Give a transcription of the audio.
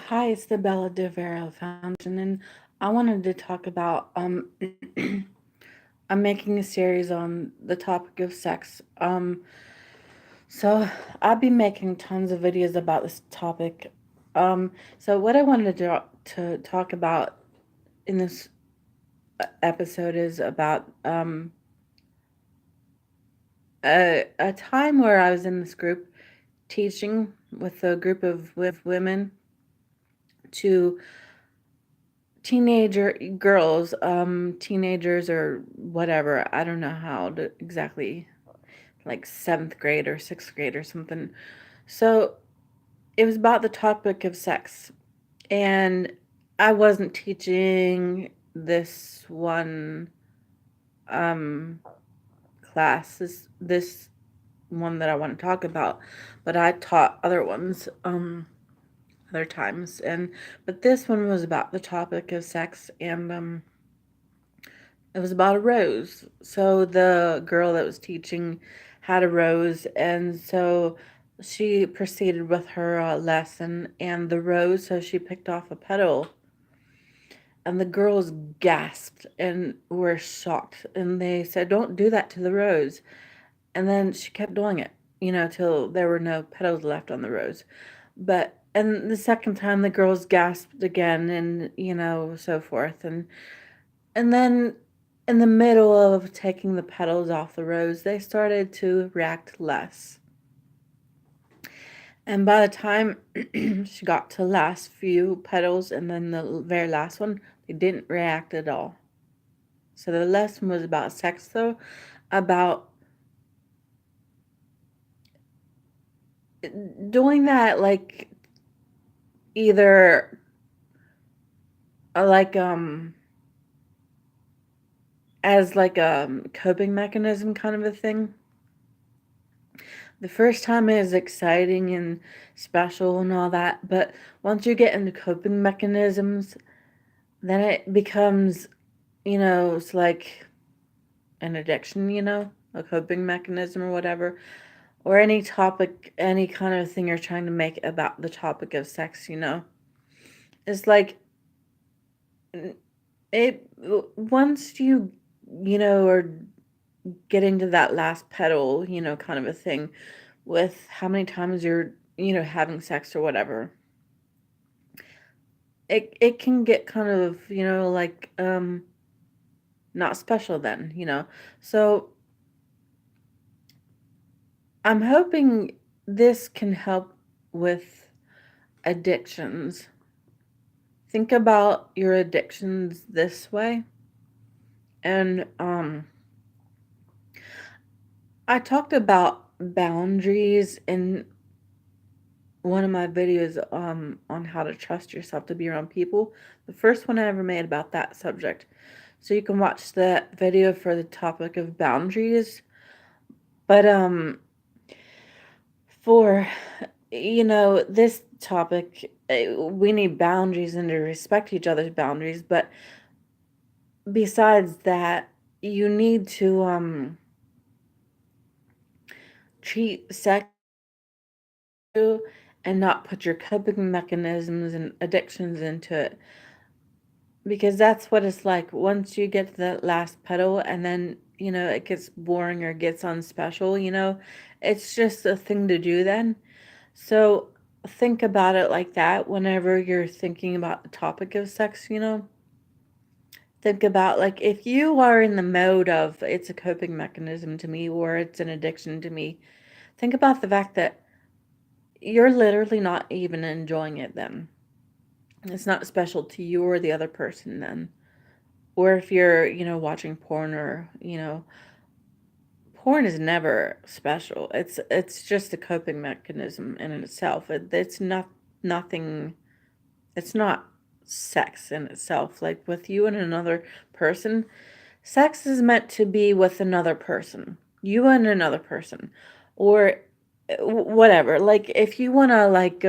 Hi, it's the Bella DeVero Foundation, and I wanted to talk about I'm making a series on the topic of sex. So I'll be making tons of videos about this topic. So what I wanted to talk about in this episode is about a time where I was in this group teaching with a group of women to teenager girls, teenagers or whatever. I don't know how to exactly, like seventh grade or sixth grade or something. So it was about the topic of sex, and I wasn't teaching this one um class, this one that I want to talk about, but I taught other ones other times, and but this one was about the topic of sex, and it was about a rose. So the girl that was teaching had a rose, and so she proceeded with her lesson and the rose. So she picked off a petal, and the girls gasped and were shocked. And they said, "Don't do that to the rose." And then she kept doing it, till there were no petals left on the rose. But and the second time, the girls gasped again, and so forth. And then in the middle of taking the petals off the rose, they started to react less. And by the time she got to the last few petals and then the very last one, they didn't react at all. So the lesson was about sex, though, about doing that, like either like as like a coping mechanism kind of a thing. The first time is exciting and special and all that, but once you get into coping mechanisms, then it becomes, it's like an addiction, a coping mechanism or whatever, or any topic, any kind of thing you're trying to make about the topic of sex. It's like it once are getting to that last petal, kind of a thing with how many times you're, having sex or whatever. It can get kind of, like not special then, So I'm hoping this can help with addictions. Think about your addictions this way. And I talked about boundaries in one of my videos on how to trust yourself to be around people. The first one I ever made about that subject. So you can watch that video for the topic of boundaries. But for this topic, we need boundaries and to respect each other's boundaries, but besides that, you need to treat sex and not put your coping mechanisms and addictions into it, because that's what it's like once you get to that last pedal, and then it gets boring or gets unspecial. It's just a thing to do then. So think about it like that whenever you're thinking about the topic of sex. Think about, like, if you are in the mode of it's a coping mechanism to me or it's an addiction to me, think about the fact that you're literally not even enjoying it then. It's not special to you or the other person then. Or if you're, watching porn, or, porn is never special. It's just a coping mechanism in itself. It's not nothing. It's not sex in itself. Like with you and another person, sex is meant to be with another person. You and another person, or whatever. Like if you want to, like